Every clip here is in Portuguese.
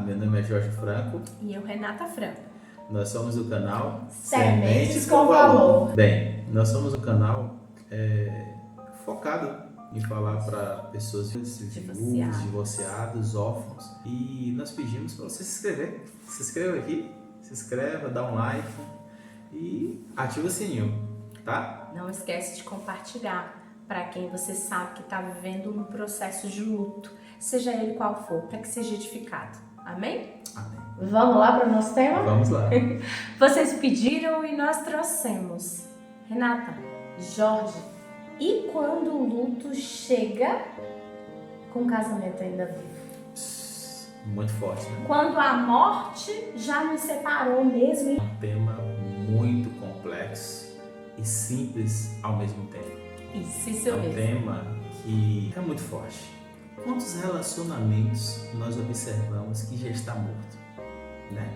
meu nome é Jorge Franco. E eu, Renata Franco. Nós somos o canal Sementes com Valor. Bem, nós somos um canal focado em falar para pessoas divorciados, órfãos. E nós pedimos para você se inscrever. Se inscreva aqui, se inscreva, dá um like e ativa o sininho, tá? Não esquece de compartilhar para quem você sabe que está vivendo um processo de luto, seja ele qual for, para que seja edificado. Amém? Amém. Vamos lá para o nosso tema? Vamos lá. Vocês pediram e nós trouxemos. Renata, Jorge, e quando o luto chega com o casamento ainda vivo? Muito forte, né? Quando a morte já nos separou mesmo. É um tema muito complexo e simples ao mesmo tempo. Isso É um mesmo. tema que é muito forte. Quantos relacionamentos nós observamos que já está morto, né?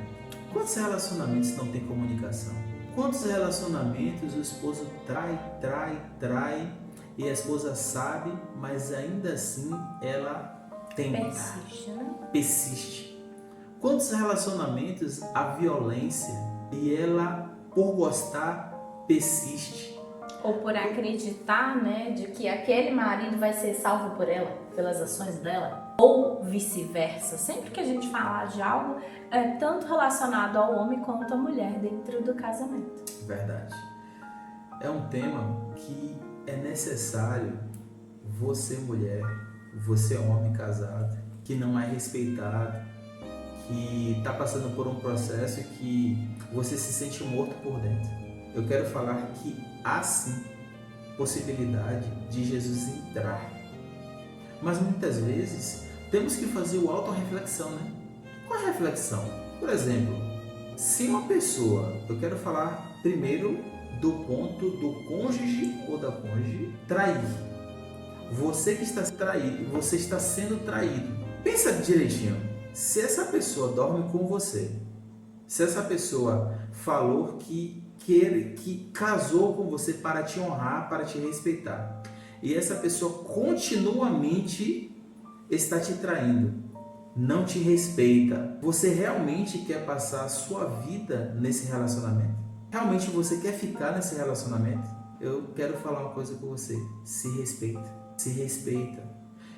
Quantos relacionamentos não tem comunicação? Quantos relacionamentos o esposo trai e a esposa sabe, mas ainda assim ela tenta, persiste. Quantos relacionamentos a violência e ela, por gostar, persiste? Ou por acreditar, né, de que aquele marido vai ser salvo por ela, pelas ações dela, ou vice-versa. Sempre que a gente falar de algo, é tanto relacionado ao homem quanto à mulher dentro do casamento. Verdade. É um tema que é necessário você, mulher, você, homem casado, que não é respeitado, que está passando por um processo que você se sente morto por dentro. Eu quero falar que há sim possibilidade de Jesus entrar. Mas muitas vezes temos que fazer o autorreflexão, né? Qual é a reflexão? Por exemplo, se uma pessoa, eu quero falar primeiro do ponto do cônjuge ou da cônjuge trair. Você que está traído, você está sendo traído. Pensa direitinho. Se essa pessoa dorme com você, se essa pessoa falou que casou com você para te honrar, para te respeitar, e essa pessoa continuamente está te traindo, não te respeita, você realmente quer passar a sua vida nesse relacionamento? Realmente você quer ficar nesse relacionamento? Eu quero falar uma coisa com você: se respeita, se respeita.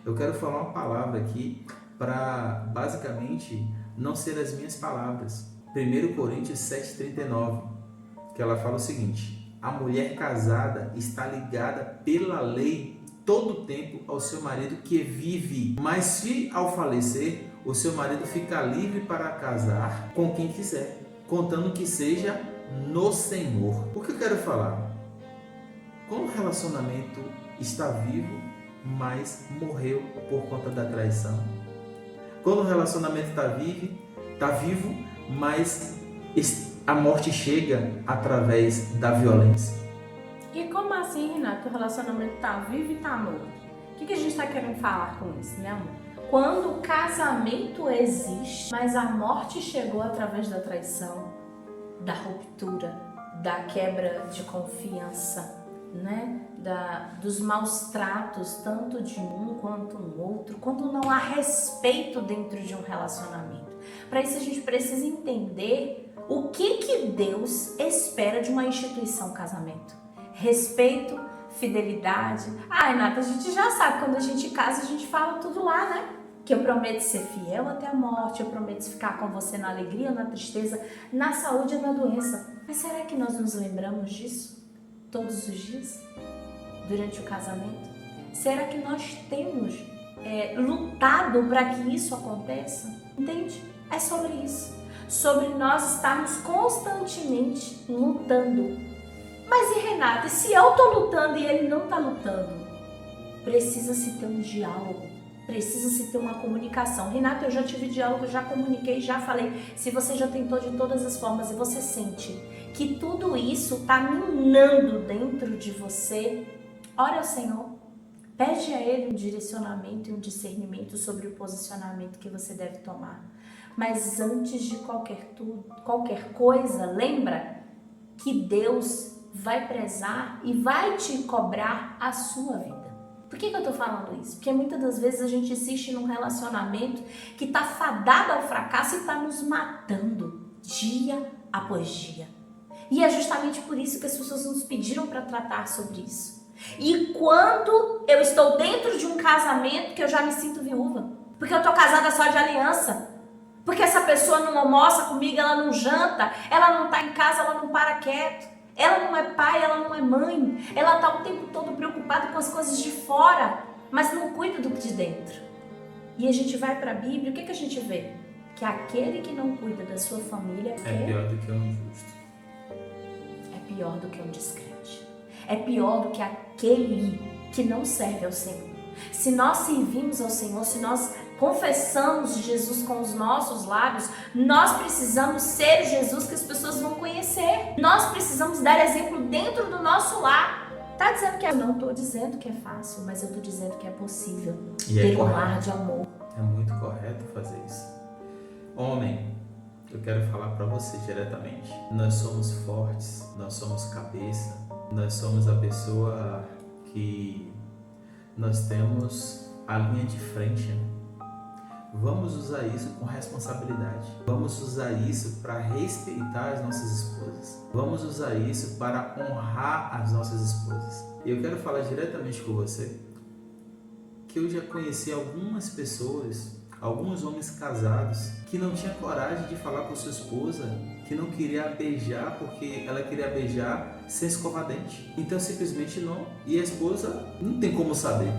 Eu quero falar uma palavra aqui para basicamente não ser as minhas palavras. 1 Coríntios 7,39, que ela fala o seguinte: a mulher casada está ligada pela lei todo o tempo ao seu marido que vive, mas se ao falecer o seu marido fica livre para casar com quem quiser, contando que seja no Senhor. O que eu quero falar? Quando o relacionamento está vivo, mas morreu por conta da traição. Quando o relacionamento está vivo, mas a morte chega através da violência. E como assim, Renato? O relacionamento está vivo e está morto? O que a gente está querendo falar com isso, né, amor? Quando o casamento existe, mas a morte chegou através da traição, da ruptura, da quebra de confiança, né? Dos maus tratos, tanto de um quanto do outro, quando não há respeito dentro de um relacionamento. Para isso a gente precisa entender o que Deus espera de uma instituição casamento. Respeito, fidelidade. Renata, a gente já sabe, quando a gente casa, a gente fala tudo lá, né? Que eu prometo ser fiel até a morte, eu prometo ficar com você na alegria, na tristeza, na saúde e na doença. Mas será que nós nos lembramos disso todos os dias? Durante o casamento? Será que nós temos lutado para que isso aconteça? Entende? É sobre isso. Sobre nós estarmos constantemente lutando. Mas e Renata, se eu estou lutando e ele não está lutando? Precisa-se ter um diálogo, precisa-se ter uma comunicação. Renata, eu já tive diálogo, já comuniquei, já falei. Se você já tentou de todas as formas e você sente que tudo isso está minando dentro de você, ora ao Senhor. Pede a Ele um direcionamento e um discernimento sobre o posicionamento que você deve tomar. Mas antes de qualquer coisa, lembra que Deus vai prezar e vai te cobrar a sua vida. Por que eu tô falando isso? Porque muitas das vezes a gente insiste num relacionamento que tá fadado ao fracasso e tá nos matando dia após dia. E é justamente por isso que as pessoas nos pediram para tratar sobre isso. E quando eu estou dentro de um casamento que eu já me sinto viúva, porque eu tô casada só de aliança, porque essa pessoa não almoça comigo, ela não janta, ela não tá em casa, ela não para quieto. Ela não é pai, ela não é mãe. Ela está o tempo todo preocupada com as coisas de fora, mas não cuida do que de dentro. E a gente vai para a Bíblia, o que a gente vê? Que aquele que não cuida da sua família é pior do que um injusto. É pior do que um descrente. É pior do que aquele que não serve ao Senhor. Se nós servimos ao Senhor, se nós confessamos Jesus com os nossos lábios, nós precisamos ser o Jesus que as pessoas vão conhecer. Nós precisamos dar exemplo dentro do nosso lar. Tá dizendo que eu não estou dizendo que é fácil, mas eu estou dizendo que é possível ter um lar de amor. É muito correto fazer isso. Homem, eu quero falar para você diretamente. Nós somos fortes, nós somos cabeça, nós somos a pessoa que nós temos a linha de frente, né? Vamos usar isso com responsabilidade. Vamos usar isso para respeitar as nossas esposas. Vamos usar isso para honrar as nossas esposas. E eu quero falar diretamente com você que eu já conheci algumas pessoas, alguns homens casados, que não tinham coragem de falar com sua esposa, que não queria beijar porque ela queria beijar sem escovar dente. Então simplesmente não. E a esposa não tem como saber.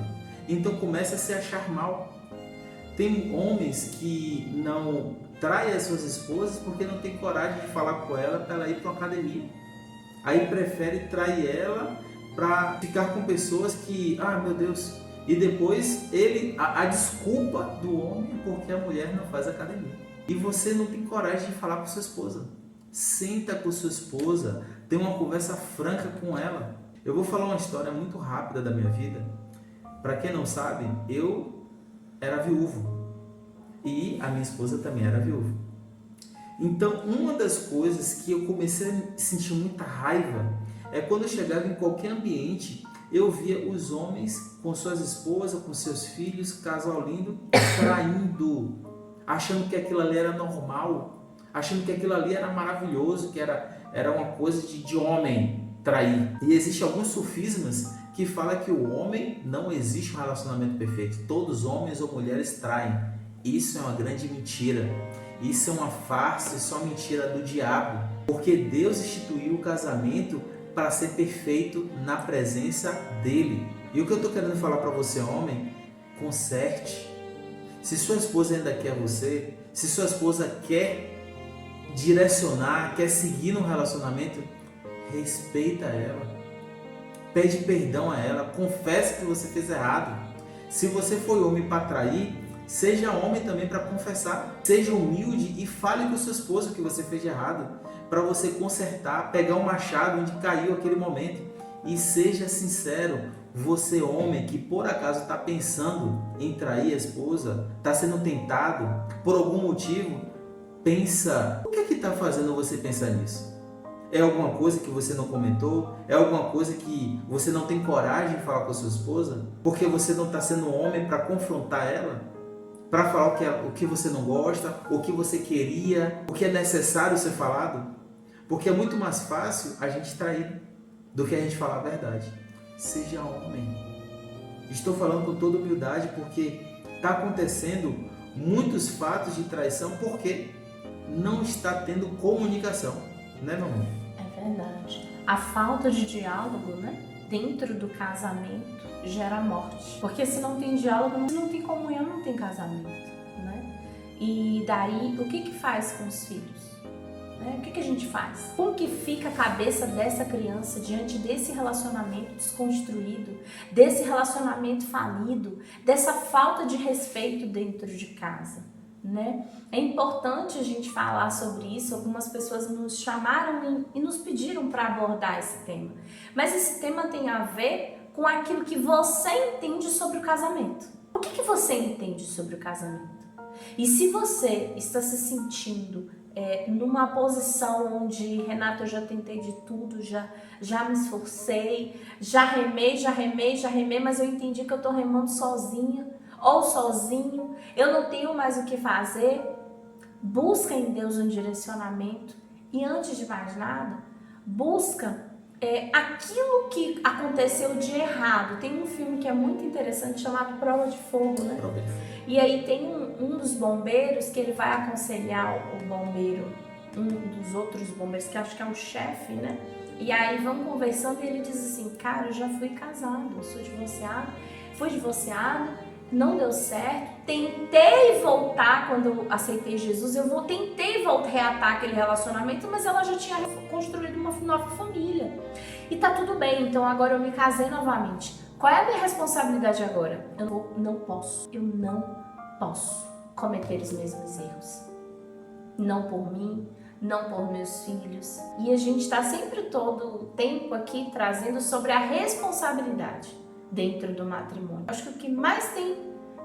Então começa a se achar mal. Tem homens que não traem as suas esposas porque não tem coragem de falar com ela para ela ir para uma academia. Aí prefere trair ela para ficar com pessoas que, meu Deus, e depois a desculpa do homem é porque a mulher não faz academia. E você não tem coragem de falar com sua esposa. Senta com sua esposa, tem uma conversa franca com ela. Eu vou falar uma história muito rápida da minha vida. Para quem não sabe, eu era viúvo e a minha esposa também era viúva. Então, uma das coisas que eu comecei a sentir muita raiva é quando eu chegava em qualquer ambiente, eu via os homens com suas esposas, com seus filhos, casal lindo, traindo, achando que aquilo ali era normal, achando que aquilo ali era maravilhoso, que era uma coisa de homem trair. E existem alguns sofismas que fala que o homem não existe um relacionamento perfeito. Todos homens ou mulheres traem. Isso é uma grande mentira. Isso é uma farsa, isso é uma mentira do diabo. Porque Deus instituiu o casamento para ser perfeito na presença dele. E o que eu estou querendo falar para você, homem, conserte. Se sua esposa ainda quer você, se sua esposa quer direcionar, quer seguir no relacionamento, respeita ela. Pede perdão a ela, confesse que você fez errado. Se você foi homem para trair, seja homem também para confessar. Seja humilde e fale com sua esposa o que você fez de errado, para você consertar, pegar o machado onde caiu aquele momento. E seja sincero, você homem que por acaso está pensando em trair a esposa, está sendo tentado por algum motivo, pensa, o que está fazendo você pensar nisso? É alguma coisa que você não comentou? É alguma coisa que você não tem coragem de falar com a sua esposa? Porque você não está sendo homem para confrontar ela? Para falar o que você não gosta, o que você queria, o que é necessário ser falado? Porque é muito mais fácil a gente trair do que a gente falar a verdade. Seja homem. Estou falando com toda humildade porque está acontecendo muitos fatos de traição porque não está tendo comunicação. Né, meu amor? É verdade. A falta de diálogo, né, dentro do casamento gera morte. Porque se não tem diálogo, se não tem comunhão, não tem casamento, né? E daí, o que faz com os filhos? Né? O que a gente faz? Como que fica a cabeça dessa criança diante desse relacionamento desconstruído, desse relacionamento falido, dessa falta de respeito dentro de casa? Né? É importante a gente falar sobre isso. Algumas pessoas nos chamaram e nos pediram para abordar esse tema. Mas esse tema tem a ver com aquilo que você entende sobre o casamento. O que você entende sobre o casamento? E se você está se sentindo numa posição onde, Renata, eu já tentei de tudo, já me esforcei, já remei, mas eu entendi que eu tô remando sozinha ou sozinho, eu não tenho mais o que fazer. Busca em Deus um direcionamento e, antes de mais nada, busca aquilo que aconteceu de errado. Tem um filme que é muito interessante chamado Prova de Fogo, né? Prova de Fogo. E aí tem um dos bombeiros que ele vai aconselhar o bombeiro, um dos outros bombeiros, que acho que é o chefe, né? E aí vão conversando e ele diz assim, cara, eu já fui casado, eu sou divorciado, fui divorciado, não deu certo, tentei voltar quando eu aceitei Jesus, tentei reatar aquele relacionamento, mas ela já tinha construído uma nova família. E tá tudo bem, então agora eu me casei novamente. Qual é a minha responsabilidade agora? Eu não posso cometer os mesmos erros. Não por mim, não por meus filhos. E a gente está sempre todo o tempo aqui trazendo sobre a responsabilidade dentro do matrimônio. Acho que o que mais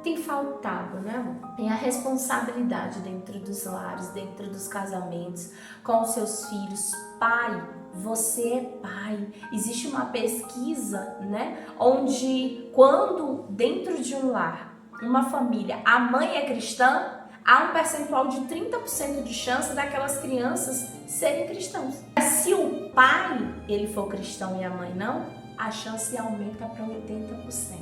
tem faltado, né, amor? Tem a responsabilidade dentro dos lares, dentro dos casamentos, com os seus filhos. Pai, você é pai. Existe uma pesquisa, né, onde quando dentro de um lar, uma família, a mãe é cristã, há um percentual de 30% de chance daquelas crianças serem cristãos. Mas se o pai ele for cristão e a mãe não, a chance aumenta para 80%.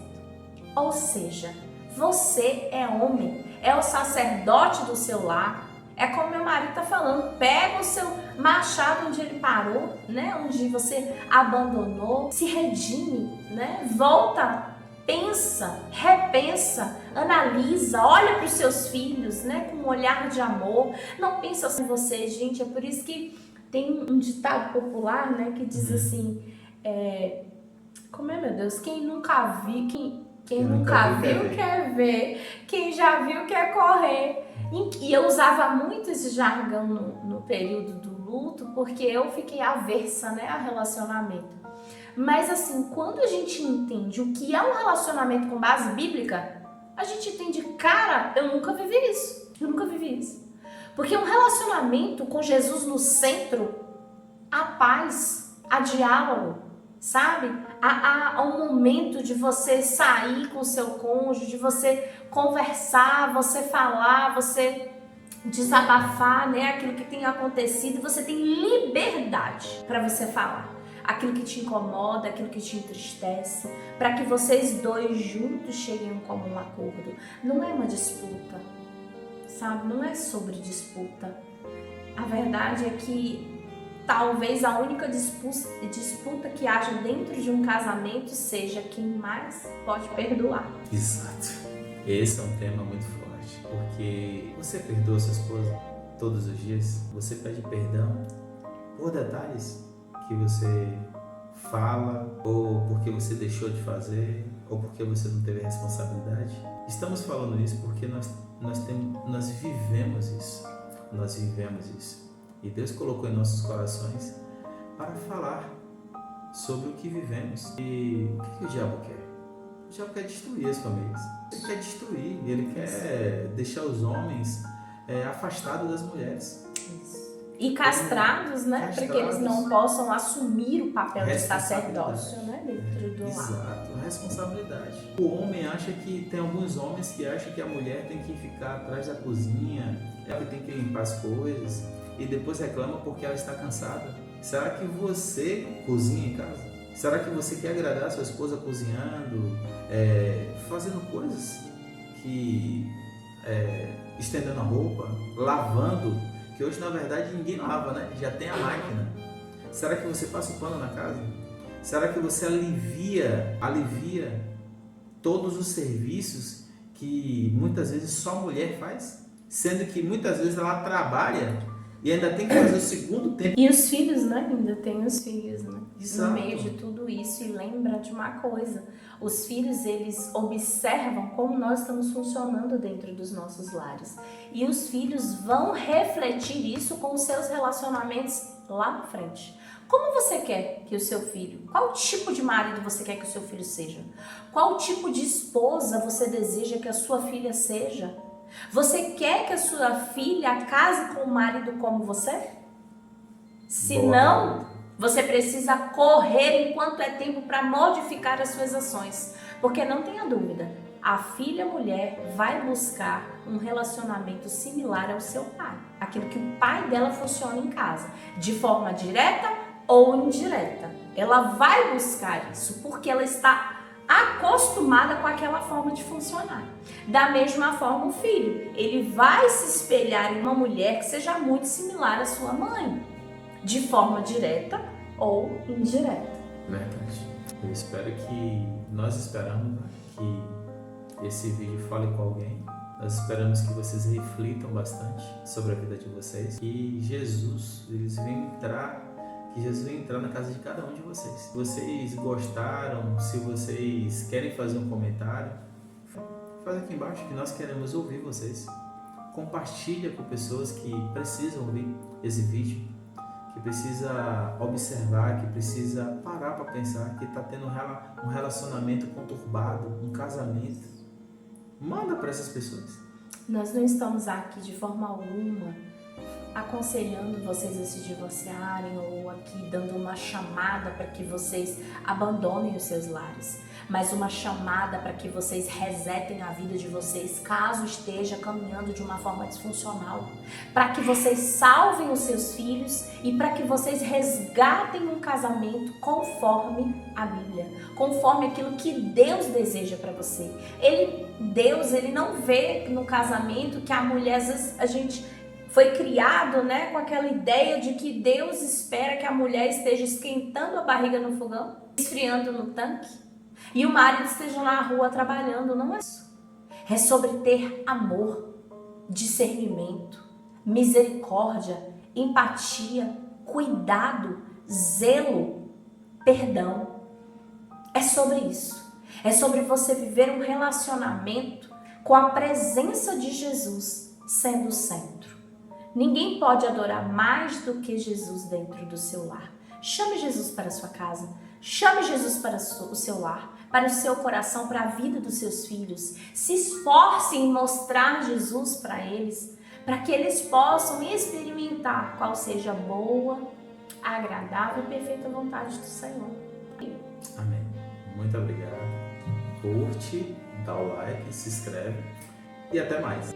Ou seja, você é homem, é o sacerdote do seu lar. É como meu marido está falando, pega o seu machado onde ele parou, né? Onde você abandonou, se redime, né? Volta, pensa, repensa, analisa, olha para os seus filhos, né? Com um olhar de amor. Não pensa só em você, gente. É por isso que tem um ditado popular, né? Que diz assim, como é, meu Deus? Quem nunca viu, quem nunca viu quer ver, quem já viu quer correr. E eu usava muito esse jargão no período do luto, porque eu fiquei aversa, né, a relacionamento. Mas assim, quando a gente entende o que é um relacionamento com base bíblica, a gente entende, cara, eu nunca vivi isso. Porque um relacionamento com Jesus no centro, há paz, há diálogo, sabe? Há um momento de você sair com o seu cônjuge, de você conversar, você falar, você desabafar, né? Aquilo que tem acontecido, você tem liberdade para você falar. Aquilo que te incomoda, aquilo que te entristece, para que vocês dois juntos cheguem a um comum acordo. Não é uma disputa, sabe? Não é sobre disputa. A verdade é que talvez a única disputa que haja dentro de um casamento seja quem mais pode perdoar. Exato. Esse é um tema muito forte, porque você perdoa sua esposa todos os dias? Você pede perdão por detalhes que você fala, ou porque você deixou de fazer, ou porque você não teve responsabilidade? Estamos falando isso porque nós vivemos isso. Nós vivemos isso. E Deus colocou em nossos corações para falar sobre o que vivemos. E o que o diabo quer? O diabo quer destruir as famílias. Ele quer destruir, ele quer deixar os homens afastados das mulheres. E castrados, né? Para que eles não possam assumir o papel de sacerdócio, né? Dentro do lar. Exato, responsabilidade. O homem acha que, tem alguns homens que acham que a mulher tem que ficar atrás da cozinha, ela tem que limpar as coisas, e depois reclama porque ela está cansada. Será que você cozinha em casa? Será que você quer agradar a sua esposa cozinhando, fazendo coisas que... estendendo a roupa, lavando, que hoje na verdade ninguém lava, né? Já tem a máquina. Será que você passa o pano na casa? Será que você alivia todos os serviços que muitas vezes só a mulher faz? Sendo que muitas vezes ela trabalha e ainda tem que fazer o segundo tempo. E os filhos, né? Ainda tem os filhos, né? Exato. No meio de tudo isso. E lembra de uma coisa, os filhos, eles observam como nós estamos funcionando dentro dos nossos lares. E os filhos vão refletir isso com os seus relacionamentos lá na frente. Como você quer que o seu filho, qual tipo de marido você quer que o seu filho seja? Qual tipo de esposa você deseja que a sua filha seja? Você quer que a sua filha case com um marido como você? Se Boa não, pergunta. você precisa correr enquanto é tempo para modificar as suas ações. Porque não tenha dúvida, a filha mulher vai buscar um relacionamento similar ao seu pai. Aquilo que o pai dela funciona em casa, de forma direta ou indireta. Ela vai buscar isso porque ela está acostumada com aquela forma de funcionar. Da mesma forma, o filho, ele vai se espelhar em uma mulher que seja muito similar à sua mãe, de forma direta ou indireta. Verdade. Eu espero que nós esperamos, né, que esse vídeo fale com alguém. Nós esperamos que vocês reflitam bastante sobre a vida de vocês. Que Jesus venha entrar na casa de cada um de vocês. Se vocês gostaram, se vocês querem fazer um comentário, faz aqui embaixo que nós queremos ouvir vocês. Compartilha com pessoas que precisam ouvir esse vídeo, que precisa observar, que precisa parar para pensar, que está tendo um relacionamento conturbado, um casamento. Manda para essas pessoas. Nós não estamos aqui de forma alguma aconselhando vocês a se divorciarem ou aqui dando uma chamada para que vocês abandonem os seus lares, mas uma chamada para que vocês resetem a vida de vocês caso esteja caminhando de uma forma disfuncional, para que vocês salvem os seus filhos e para que vocês resgatem um casamento conforme a Bíblia, conforme aquilo que Deus deseja para você. Deus não vê no casamento que a mulher, às vezes a gente foi criado, né, com aquela ideia de que Deus espera que a mulher esteja esquentando a barriga no fogão, esfriando no tanque, e o marido esteja na rua trabalhando. Não é isso. É sobre ter amor, discernimento, misericórdia, empatia, cuidado, zelo, perdão. É sobre isso. É sobre você viver um relacionamento com a presença de Jesus sendo o centro. Ninguém pode adorar mais do que Jesus dentro do seu lar. Chame Jesus para a sua casa. Chame Jesus para o seu lar, para o seu coração, para a vida dos seus filhos. Se esforce em mostrar Jesus para eles, para que eles possam experimentar qual seja a boa, agradável e perfeita vontade do Senhor. Amém. Muito obrigado. Curte, dá o like, se inscreve e até mais.